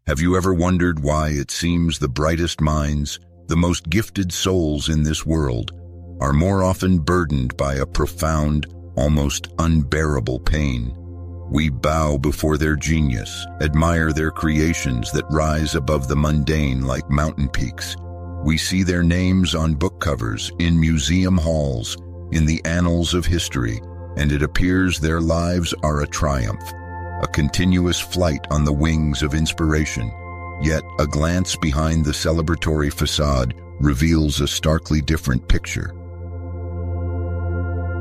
Have you ever wondered why it seems the brightest minds, the most gifted souls in this world, are more often burdened by a profound, almost unbearable pain? We bow before their genius, admire their creations that rise above the mundane like mountain peaks. We see their names on book covers, in museum halls, in the annals of history, and it appears their lives are a triumph, a continuous flight on the wings of inspiration. Yet a glance behind the celebratory facade reveals a starkly different picture.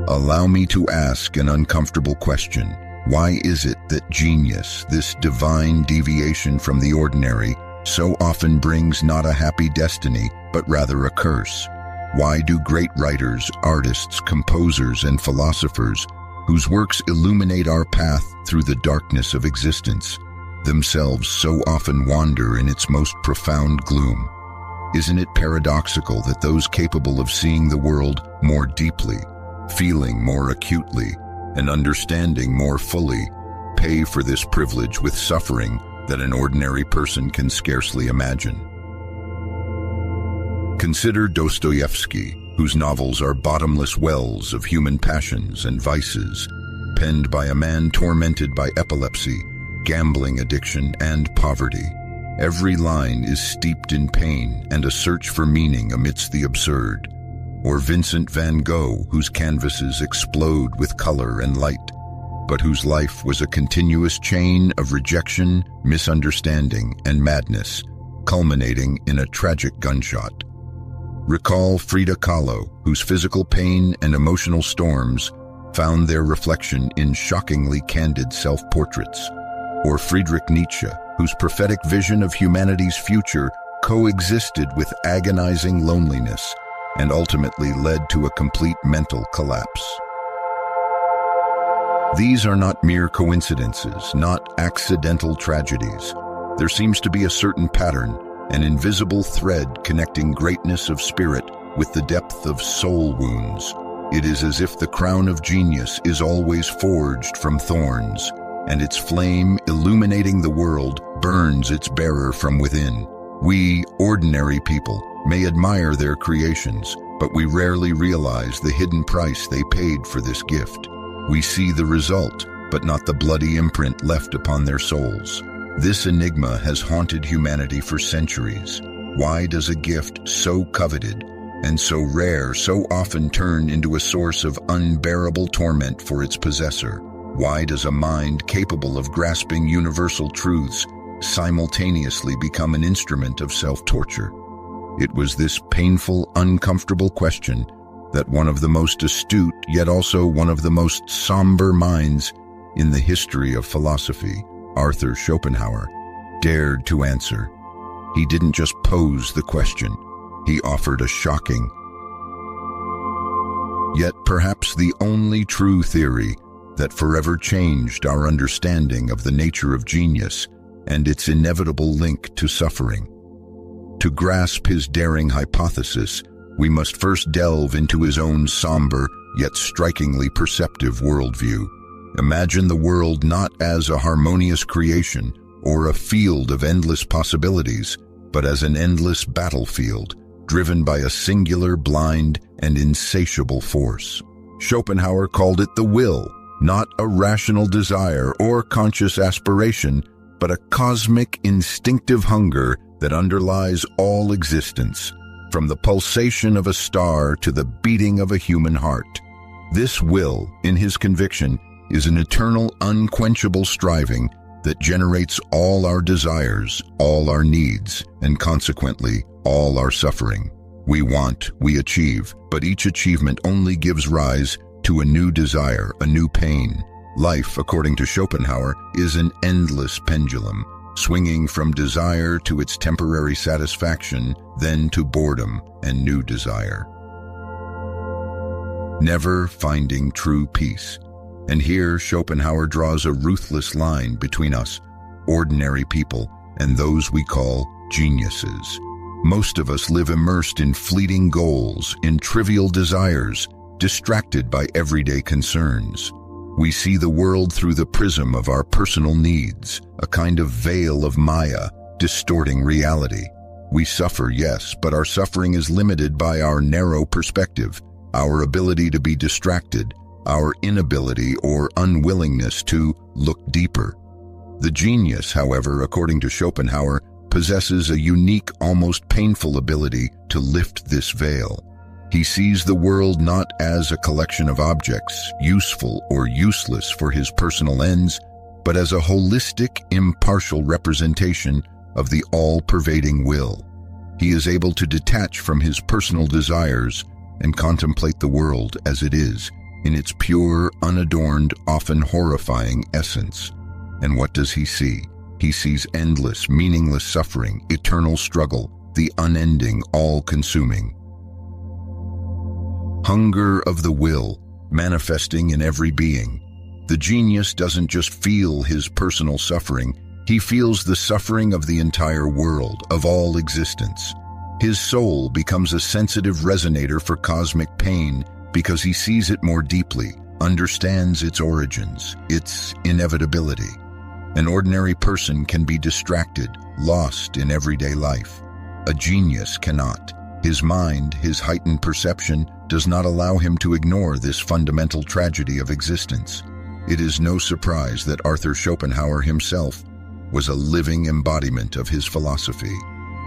Allow me to ask an uncomfortable question. Why is it that genius, this divine deviation from the ordinary, so often brings not a happy destiny, but rather a curse? Why do great writers, artists, composers, and philosophers, whose works illuminate our path through the darkness of existence, themselves so often wander in its most profound gloom? Isn't it paradoxical that those capable of seeing the world more deeply, feeling more acutely, and understanding more fully, pay for this privilege with suffering that an ordinary person can scarcely imagine? Consider Dostoevsky, whose novels are bottomless wells of human passions and vices, penned by a man tormented by epilepsy, gambling addiction, and poverty. Every line is steeped in pain and a search for meaning amidst the absurd. Or Vincent van Gogh, whose canvases explode with color and light, but whose life was a continuous chain of rejection, misunderstanding, and madness, culminating in a tragic gunshot. Recall Frida Kahlo, whose physical pain and emotional storms found their reflection in shockingly candid self-portraits. Or Friedrich Nietzsche, whose prophetic vision of humanity's future coexisted with agonizing loneliness and ultimately led to a complete mental collapse. These are not mere coincidences, not accidental tragedies. There seems to be a certain pattern, an invisible thread connecting greatness of spirit with the depth of soul wounds. It is as if the crown of genius is always forged from thorns, and its flame illuminating the world burns its bearer from within. We, ordinary people, may admire their creations, but we rarely realize the hidden price they paid for this gift. We see the result, but not the bloody imprint left upon their souls. This enigma has haunted humanity for centuries. Why does a gift so coveted and so rare so often turn into a source of unbearable torment for its possessor? Why does a mind capable of grasping universal truths simultaneously become an instrument of self-torture? It was this painful, uncomfortable question that one of the most astute, yet also one of the most somber minds in the history of philosophy, Arthur Schopenhauer, dared to answer. He didn't just pose the question, he offered a shocking, yet perhaps the only true theory that forever changed our understanding of the nature of genius and its inevitable link to suffering. To grasp his daring hypothesis, we must first delve into his own somber, yet strikingly perceptive worldview. Imagine the world not as a harmonious creation or a field of endless possibilities, but as an endless battlefield, driven by a singular, blind, and insatiable force. Schopenhauer called it the will, not a rational desire or conscious aspiration, but a cosmic, instinctive hunger that underlies all existence, from the pulsation of a star to the beating of a human heart. This will, in his conviction, is an eternal, unquenchable striving that generates all our desires, all our needs, and consequently, all our suffering. We want, we achieve, but each achievement only gives rise to a new desire, a new pain. Life, according to Schopenhauer, is an endless pendulum, swinging from desire to its temporary satisfaction, then to boredom and new desire. Never finding true peace. And here Schopenhauer draws a ruthless line between us, ordinary people, and those we call geniuses. Most of us live immersed in fleeting goals, in trivial desires, distracted by everyday concerns. We see the world through the prism of our personal needs, a kind of veil of Maya distorting reality. We suffer, yes, but our suffering is limited by our narrow perspective, our ability to be distracted, our inability or unwillingness to look deeper. The genius, however, according to Schopenhauer, possesses a unique, almost painful ability to lift this veil. He sees the world not as a collection of objects, useful or useless for his personal ends, but as a holistic, impartial representation of the all-pervading will. He is able to detach from his personal desires and contemplate the world as it is, in its pure, unadorned, often horrifying essence. And what does he see? He sees endless, meaningless suffering, eternal struggle, the unending, all-consuming hunger of the will, manifesting in every being. The genius doesn't just feel his personal suffering, he feels the suffering of the entire world, of all existence. His soul becomes a sensitive resonator for cosmic pain because he sees it more deeply, understands its origins, its inevitability. An ordinary person can be distracted, lost in everyday life. A genius cannot. His mind, his heightened perception, does not allow him to ignore this fundamental tragedy of existence. It is no surprise that Arthur Schopenhauer himself was a living embodiment of his philosophy.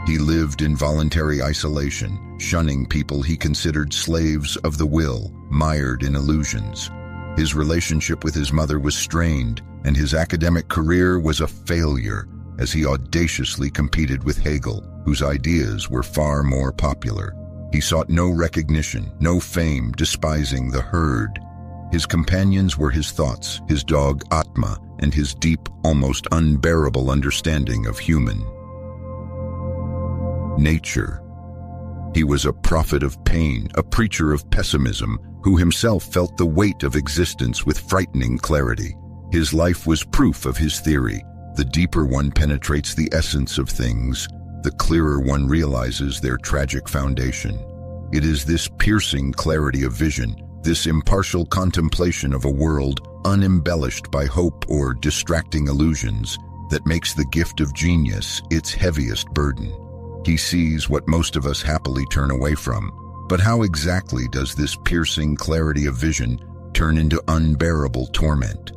He lived in voluntary isolation, shunning people he considered slaves of the will, mired in illusions. His relationship with his mother was strained, and his academic career was a failure as he audaciously competed with Hegel, whose ideas were far more popular. He sought no recognition, no fame, despising the herd. His companions were his thoughts, his dog Atma, and his deep, almost unbearable understanding of human nature. He was a prophet of pain, a preacher of pessimism, who himself felt the weight of existence with frightening clarity. His life was proof of his theory. The deeper one penetrates the essence of things, the clearer one realizes their tragic foundation. It is this piercing clarity of vision, this impartial contemplation of a world unembellished by hope or distracting illusions, that makes the gift of genius its heaviest burden. He sees what most of us happily turn away from. But how exactly does this piercing clarity of vision turn into unbearable torment?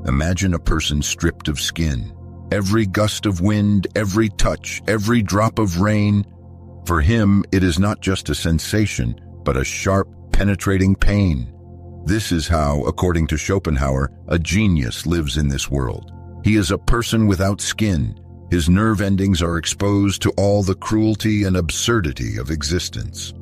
Imagine a person stripped of skin. Every gust of wind, every touch, every drop of rain. For him, it is not just a sensation, but a sharp, penetrating pain. This is how, according to Schopenhauer, a genius lives in this world. He is a person without skin. His nerve endings are exposed to all the cruelty and absurdity of existence.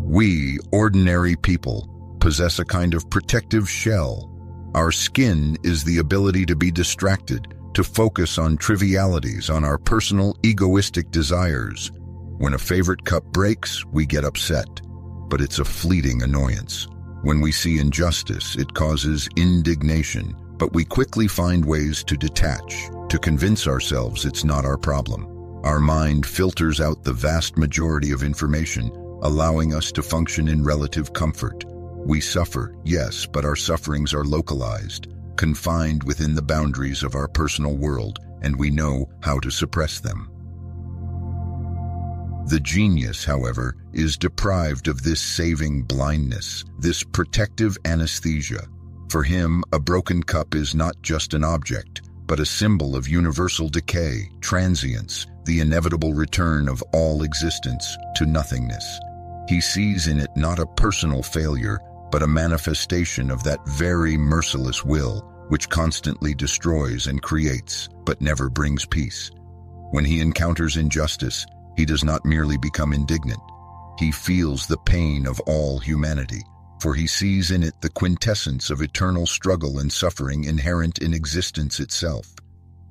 We, ordinary people, possess a kind of protective shell. Our skin is the ability to be distracted, to focus on trivialities, on our personal, egoistic desires. When a favorite cup breaks, we get upset, but it's a fleeting annoyance. When we see injustice, it causes indignation, but we quickly find ways to detach, to convince ourselves it's not our problem. Our mind filters out the vast majority of information, allowing us to function in relative comfort. We suffer, yes, but our sufferings are localized, confined within the boundaries of our personal world, and we know how to suppress them. The genius, however, is deprived of this saving blindness, this protective anesthesia. For him, a broken cup is not just an object, but a symbol of universal decay, transience, the inevitable return of all existence to nothingness. He sees in it not a personal failure, but a manifestation of that very merciless will which constantly destroys and creates, but never brings peace. When he encounters injustice, he does not merely become indignant. He feels the pain of all humanity, for he sees in it the quintessence of eternal struggle and suffering inherent in existence itself.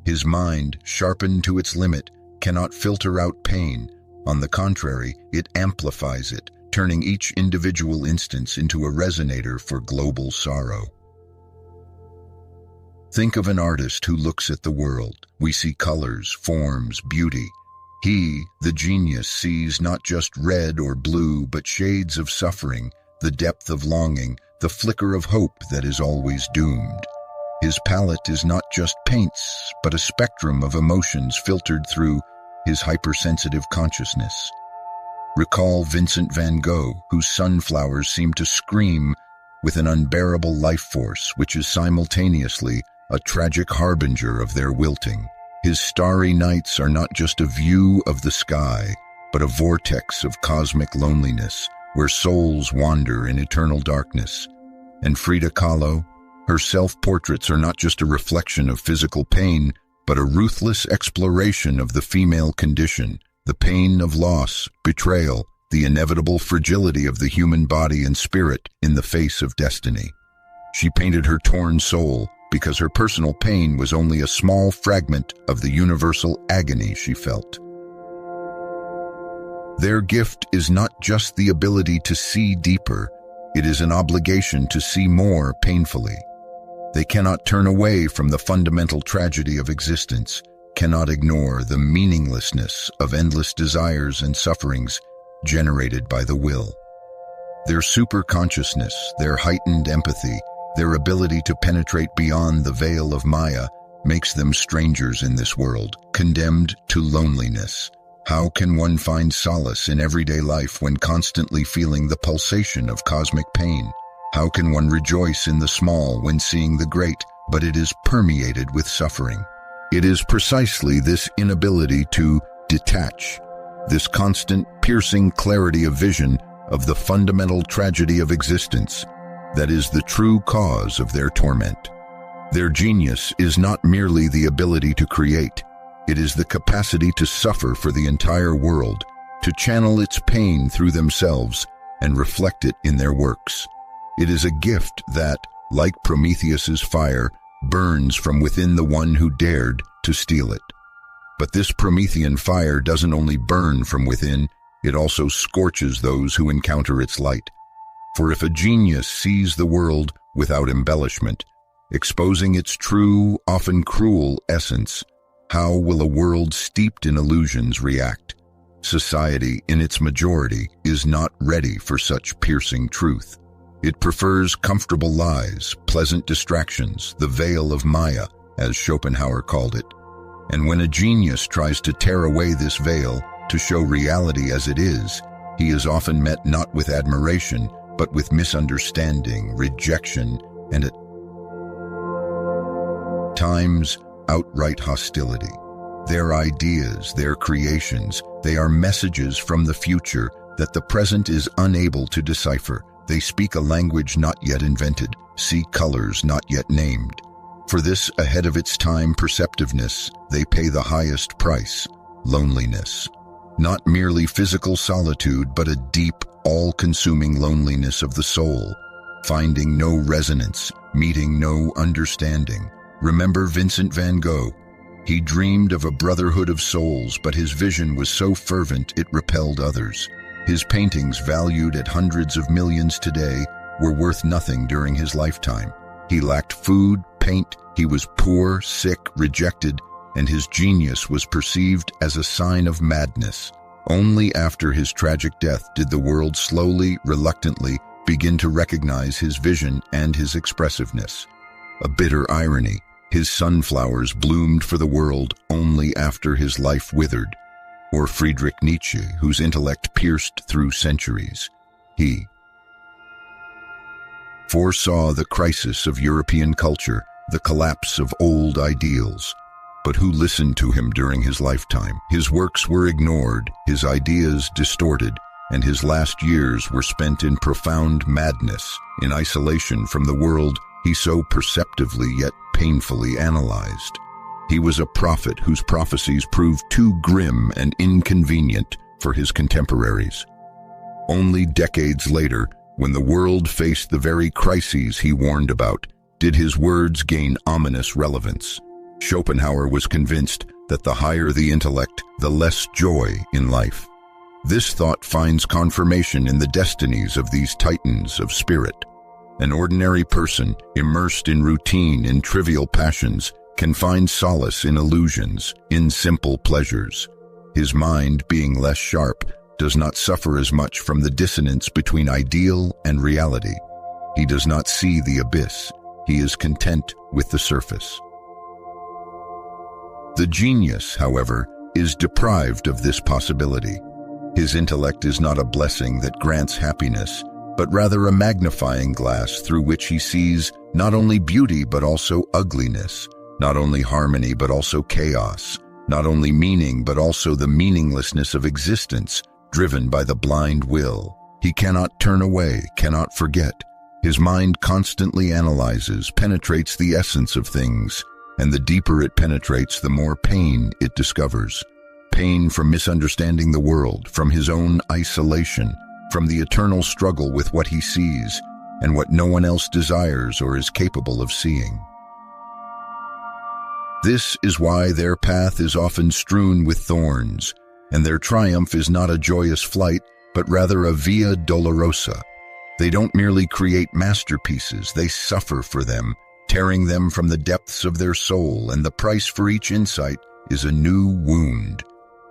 His mind, sharpened to its limit, cannot filter out pain. On the contrary, it amplifies it, turning each individual instance into a resonator for global sorrow. Think of an artist who looks at the world. We see colors, forms, beauty. He, the genius, sees not just red or blue, but shades of suffering, the depth of longing, the flicker of hope that is always doomed. His palette is not just paints, but a spectrum of emotions filtered through his hypersensitive consciousness. Recall Vincent van Gogh, whose sunflowers seem to scream with an unbearable life force, which is simultaneously a tragic harbinger of their wilting. His starry nights are not just a view of the sky, but a vortex of cosmic loneliness, where souls wander in eternal darkness. And Frida Kahlo, her self-portraits are not just a reflection of physical pain, but a ruthless exploration of the female condition, the pain of loss, betrayal, the inevitable fragility of the human body and spirit in the face of destiny. She painted her torn soul because her personal pain was only a small fragment of the universal agony she felt. Their gift is not just the ability to see deeper, it is an obligation to see more painfully. They cannot turn away from the fundamental tragedy of existence, cannot ignore the meaninglessness of endless desires and sufferings generated by the will. Their superconsciousness, their heightened empathy, their ability to penetrate beyond the veil of Maya makes them strangers in this world, condemned to loneliness. How can one find solace in everyday life when constantly feeling the pulsation of cosmic pain? How can one rejoice in the small when seeing the great, but it is permeated with suffering? It is precisely this inability to detach, this constant piercing clarity of vision of the fundamental tragedy of existence, that is the true cause of their torment. Their genius is not merely the ability to create, it is the capacity to suffer for the entire world, to channel its pain through themselves and reflect it in their works. It is a gift that, like Prometheus's fire, burns from within the one who dared to steal it. But this Promethean fire doesn't only burn from within, it also scorches those who encounter its light. For if a genius sees the world without embellishment, exposing its true, often cruel essence, how will a world steeped in illusions react? Society, in its majority, is not ready for such piercing truth. It prefers comfortable lies, pleasant distractions, the veil of Maya, as Schopenhauer called it. And when a genius tries to tear away this veil, to show reality as it is, he is often met not with admiration, but with misunderstanding, rejection, and at times, outright hostility. Their ideas, their creations, they are messages from the future that the present is unable to decipher. They speak a language not yet invented, see colors not yet named. For this ahead of its time perceptiveness, they pay the highest price, loneliness. Not merely physical solitude, but a deep, all-consuming loneliness of the soul, finding no resonance, meeting no understanding. Remember Vincent van Gogh. He dreamed of a brotherhood of souls, but his vision was so fervent it repelled others. His paintings, valued at hundreds of millions today, were worth nothing during his lifetime. He lacked food, paint, he was poor, sick, rejected, and his genius was perceived as a sign of madness. Only after his tragic death did the world slowly, reluctantly, begin to recognize his vision and his expressiveness. A bitter irony, his sunflowers bloomed for the world only after his life withered. Or Friedrich Nietzsche, whose intellect pierced through centuries. He foresaw the crisis of European culture, the collapse of old ideals. But who listened to him during his lifetime? His works were ignored, his ideas distorted, and his last years were spent in profound madness, in isolation from the world he so perceptively yet painfully analyzed. He was a prophet whose prophecies proved too grim and inconvenient for his contemporaries. Only decades later, when the world faced the very crises he warned about, did his words gain ominous relevance. Schopenhauer was convinced that the higher the intellect, the less joy in life. This thought finds confirmation in the destinies of these titans of spirit. An ordinary person, immersed in routine and trivial passions, can find solace in illusions, in simple pleasures. His mind, being less sharp, does not suffer as much from the dissonance between ideal and reality. He does not see the abyss. he is content with the surface. The genius, however, is deprived of this possibility. His intellect is not a blessing that grants happiness, but rather a magnifying glass through which he sees not only beauty but also ugliness, not only harmony but also chaos, not only meaning but also the meaninglessness of existence, driven by the blind will. He cannot turn away, cannot forget. His mind constantly analyzes, penetrates the essence of things, and the deeper it penetrates, the more pain it discovers. Pain from misunderstanding the world, from his own isolation, from the eternal struggle with what he sees and what no one else desires or is capable of seeing. This is why their path is often strewn with thorns, and their triumph is not a joyous flight, but rather a via dolorosa. They don't merely create masterpieces, they suffer for them, tearing them from the depths of their soul, and the price for each insight is a new wound.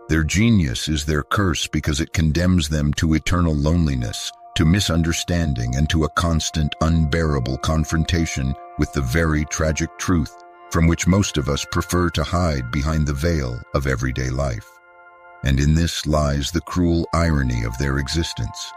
Their genius is their curse because it condemns them to eternal loneliness, to misunderstanding, and to a constant, unbearable confrontation with the very tragic truth from which most of us prefer to hide behind the veil of everyday life. And in this lies the cruel irony of their existence.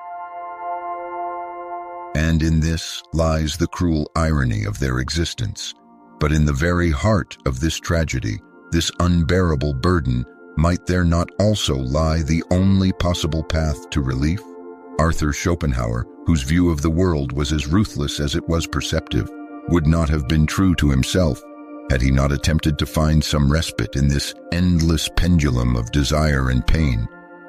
And in this lies the cruel irony of their existence. But in the very heart of this tragedy, this unbearable burden, might there not also lie the only possible path to relief? Arthur Schopenhauer, whose view of the world was as ruthless as it was perceptive, would not have been true to himself had he not attempted to find some respite in this endless pendulum of desire and pain.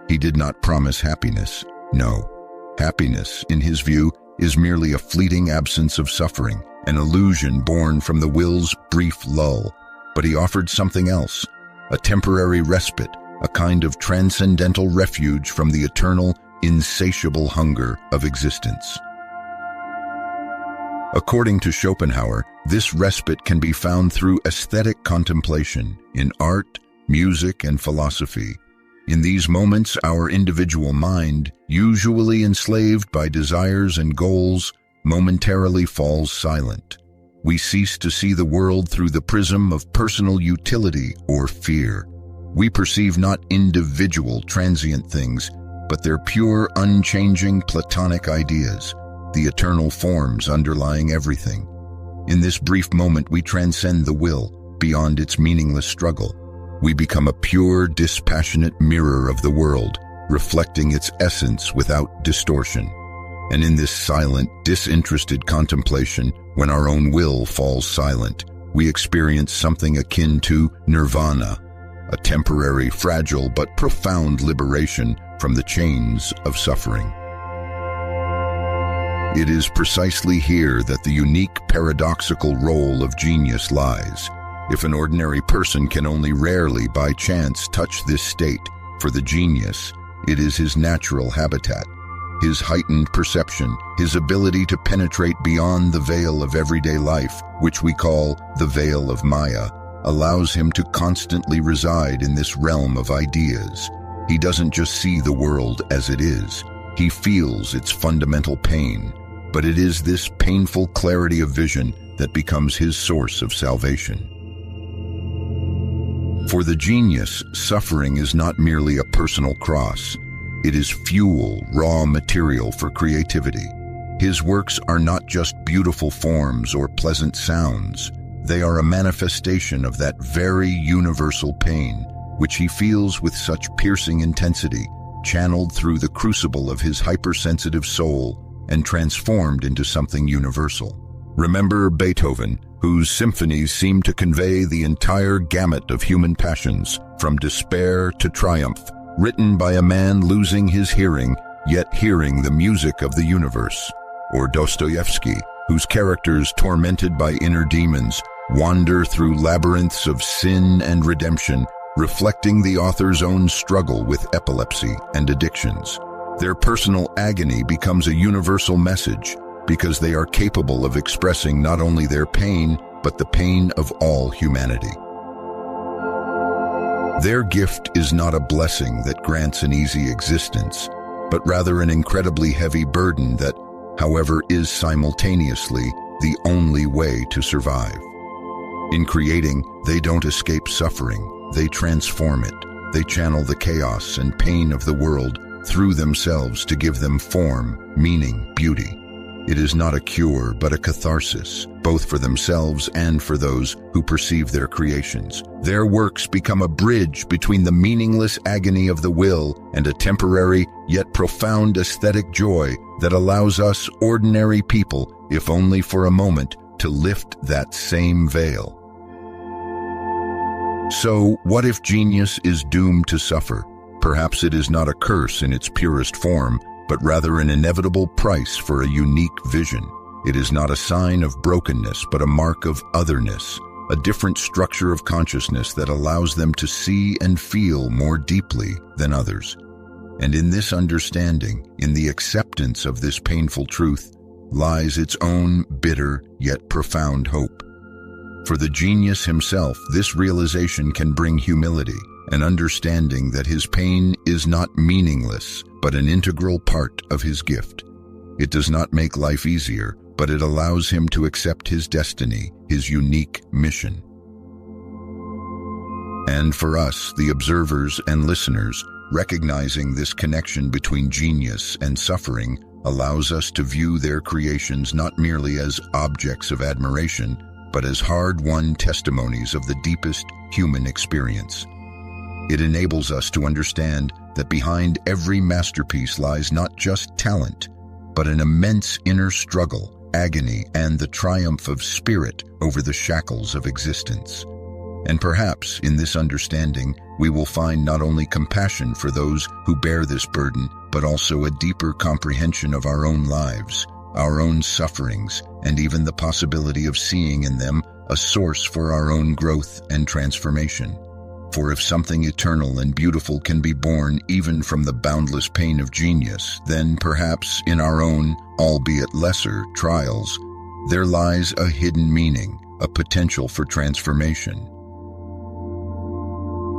He did not promise happiness. No. Happiness, in his view, is merely a fleeting absence of suffering, an illusion born from the will's brief lull. But he offered something else, a temporary respite, a kind of transcendental refuge from the eternal, insatiable hunger of existence. According to Schopenhauer, this respite can be found through aesthetic contemplation, in art, music, and philosophy. In these moments, our individual mind, usually enslaved by desires and goals, momentarily falls silent. We cease to see the world through the prism of personal utility or fear. We perceive not individual, transient things, but their pure, unchanging, platonic ideas, the eternal forms underlying everything. In this brief moment, we transcend the will, beyond its meaningless struggle. We become a pure, dispassionate mirror of the world, reflecting its essence without distortion. And in this silent, disinterested contemplation, when our own will falls silent, we experience something akin to nirvana, a temporary, fragile, but profound liberation from the chains of suffering. It is precisely here that the unique, paradoxical role of genius lies. If an ordinary person can only rarely by chance touch this state, for the genius, it is his natural habitat. His heightened perception, his ability to penetrate beyond the veil of everyday life, which we call the veil of Maya, allows him to constantly reside in this realm of ideas. He doesn't just see the world as it is, he feels its fundamental pain. But it is this painful clarity of vision that becomes his source of salvation. For the genius, suffering is not merely a personal cross. It is fuel, raw material for creativity. His works are not just beautiful forms or pleasant sounds. They are a manifestation of that very universal pain, which he feels with such piercing intensity, channeled through the crucible of his hypersensitive soul and transformed into something universal. Remember Beethoven, whose symphonies seem to convey the entire gamut of human passions, from despair to triumph, written by a man losing his hearing, yet hearing the music of the universe. Or Dostoevsky, whose characters, tormented by inner demons, wander through labyrinths of sin and redemption, reflecting the author's own struggle with epilepsy and addictions. Their personal agony becomes a universal message because they are capable of expressing not only their pain, but the pain of all humanity. Their gift is not a blessing that grants an easy existence, but rather an incredibly heavy burden that, however, is simultaneously the only way to survive. In creating, they don't escape suffering, they transform it. They channel the chaos and pain of the world through themselves to give them form, meaning, beauty. It is not a cure, but a catharsis, both for themselves and for those who perceive their creations. Their works become a bridge between the meaningless agony of the will and a temporary yet profound aesthetic joy that allows us ordinary people, if only for a moment, to lift that same veil. So, what if genius is doomed to suffer? Perhaps it is not a curse in its purest form, but rather an inevitable price for a unique vision. It is not a sign of brokenness, but a mark of otherness, a different structure of consciousness that allows them to see and feel more deeply than others. And in this understanding, in the acceptance of this painful truth, lies its own bitter yet profound hope. For the genius himself, this realization can bring humility, an understanding that his pain is not meaningless, but an integral part of his gift. It does not make life easier, but it allows him to accept his destiny, his unique mission. And for us, the observers and listeners, recognizing this connection between genius and suffering allows us to view their creations not merely as objects of admiration, but as hard-won testimonies of the deepest human experience. It enables us to understand that behind every masterpiece lies not just talent, but an immense inner struggle, agony, and the triumph of spirit over the shackles of existence. And perhaps, in this understanding, we will find not only compassion for those who bear this burden, but also a deeper comprehension of our own lives, our own sufferings, and even the possibility of seeing in them a source for our own growth and transformation. For if something eternal and beautiful can be born even from the boundless pain of genius, then perhaps in our own, albeit lesser, trials, there lies a hidden meaning, a potential for transformation.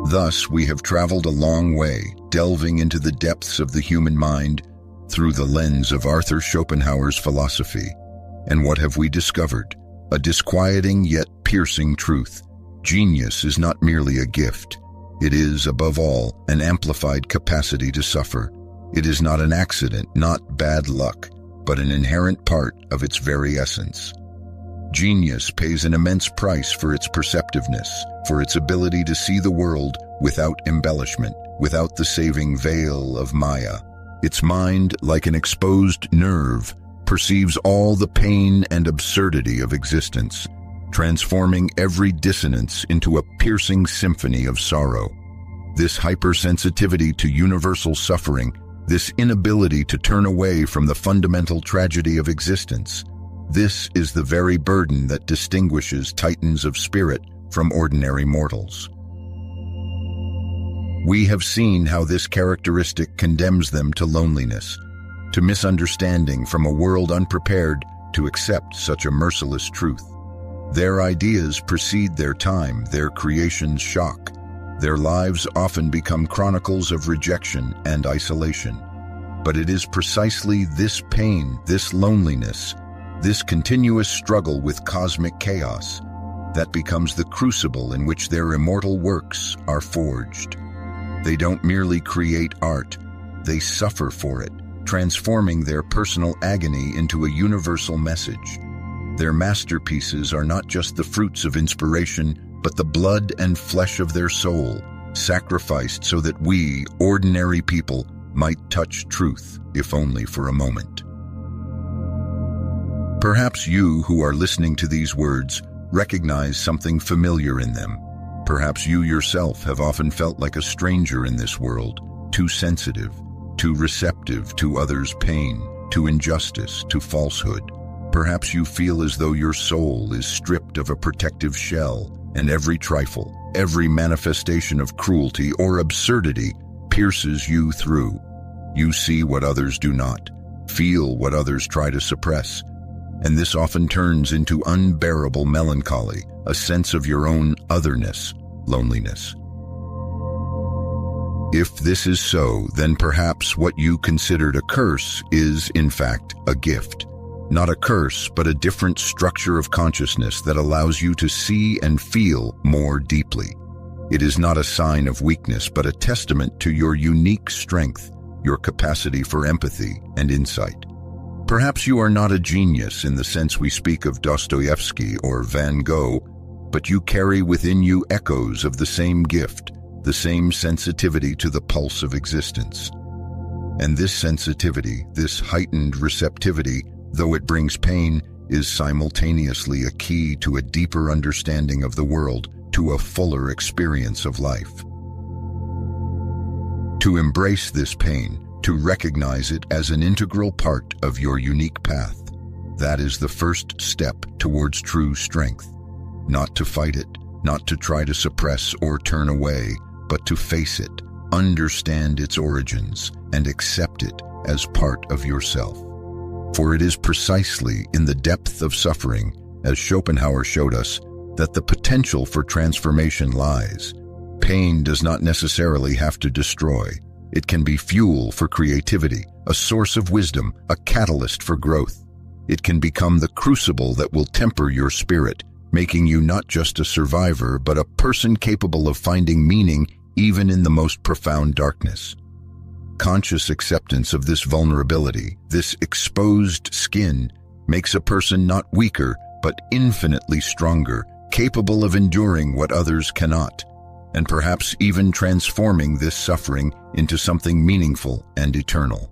Thus, we have traveled a long way, delving into the depths of the human mind through the lens of Arthur Schopenhauer's philosophy. And what have we discovered? A disquieting yet piercing truth. Genius is not merely a gift. It is, above all, an amplified capacity to suffer. It is not an accident, not bad luck, but an inherent part of its very essence. Genius pays an immense price for its perceptiveness, for its ability to see the world without embellishment, without the saving veil of Maya. Its mind, like an exposed nerve, perceives all the pain and absurdity of existence, transforming every dissonance into a piercing symphony of sorrow. This hypersensitivity to universal suffering, this inability to turn away from the fundamental tragedy of existence, this is the very burden that distinguishes titans of spirit from ordinary mortals. We have seen how this characteristic condemns them to loneliness, to misunderstanding from a world unprepared to accept such a merciless truth. Their ideas precede their time, their creations shock. Their lives often become chronicles of rejection and isolation. But it is precisely this pain, this loneliness, this continuous struggle with cosmic chaos, that becomes the crucible in which their immortal works are forged. They don't merely create art, they suffer for it, transforming their personal agony into a universal message. Their masterpieces are not just the fruits of inspiration, but the blood and flesh of their soul, sacrificed so that we, ordinary people, might touch truth, if only for a moment. Perhaps you who are listening to these words recognize something familiar in them. Perhaps you yourself have often felt like a stranger in this world, too sensitive, too receptive to others' pain, to injustice, to falsehood. Perhaps you feel as though your soul is stripped of a protective shell, and every trifle, every manifestation of cruelty or absurdity pierces you through. You see what others do not, feel what others try to suppress, and this often turns into unbearable melancholy, a sense of your own otherness, loneliness. If this is so, then perhaps what you considered a curse is, in fact, a gift. Not a curse, but a different structure of consciousness that allows you to see and feel more deeply. It is not a sign of weakness, but a testament to your unique strength, your capacity for empathy and insight. Perhaps you are not a genius in the sense we speak of Dostoevsky or Van Gogh, but you carry within you echoes of the same gift, the same sensitivity to the pulse of existence. And this sensitivity, this heightened receptivity, though it brings pain, is simultaneously a key to a deeper understanding of the world, to a fuller experience of life. To embrace this pain, to recognize it as an integral part of your unique path, that is the first step towards true strength. Not to fight it, not to try to suppress or turn away, but to face it, understand its origins, and accept it as part of yourself. For it is precisely in the depth of suffering, as Schopenhauer showed us, that the potential for transformation lies. Pain does not necessarily have to destroy. It can be fuel for creativity, a source of wisdom, a catalyst for growth. It can become the crucible that will temper your spirit, making you not just a survivor, but a person capable of finding meaning even in the most profound darkness. Conscious acceptance of this vulnerability, this exposed skin, makes a person not weaker, but infinitely stronger, capable of enduring what others cannot, and perhaps even transforming this suffering into something meaningful and eternal.